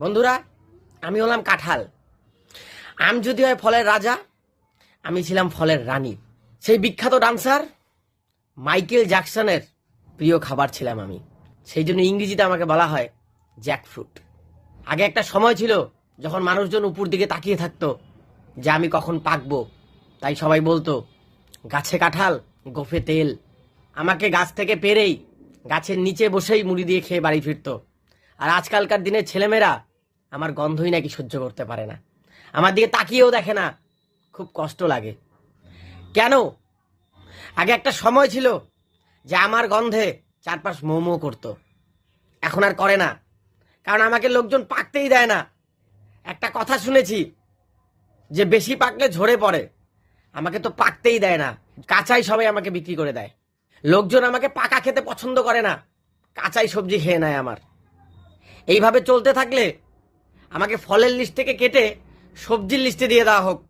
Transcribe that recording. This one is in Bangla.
বন্ধুরা, আমি হলাম কাঁঠাল। আম যদি হয় ফলের রাজা, আমি ছিলাম ফলের রানী। সেই বিখ্যাত ডান্সার মাইকেল জ্যাকসনের প্রিয় খাবার ছিলাম আমি। সেই জন্য ইংরেজিতে আমাকে বলা হয় জ্যাকফ্রুট। আগে একটা সময় ছিল যখন মানুষজন উপর দিকে তাকিয়ে থাকতো যে আমি কখন পাকবো, তাই সবাই বলতো গাছে কাঁঠাল গোফে তেল। আমাকে গাছ থেকে পেরেই গাছের নিচে বসেই মুড়ি দিয়ে খেয়ে বাড়ি ফিরতো। আর আজকালকার দিনের ছেলেমেয়েরা আমার গন্ধই নাকি সহ্য করতে পারে না, আমার দিকে তাকিয়েও দেখে না, খুব কষ্ট লাগে। কেন? আগে একটা সময় ছিল যে আমার গন্ধে চারপাশ মোমো করতো, এখন আর করে না, কারণ আমাকে লোকজন পাকতেই দেয় না। একটা কথা শুনেছি যে বেশি পাকলে ঝরে পড়ে, আমাকে তো পাকতেই দেয় না, কাঁচাই সবাই আমাকে বিক্রি করে দেয়। লোকজন আমাকে পাকা খেতে পছন্দ করে না, কাঁচাই সবজি খেয়ে নেয় আমার। এইভাবে চলতে থাকলে আমাকে ফলের লিস্ট থেকে কেটে সবজির লিস্টে দিয়ে দেওয়া হোক।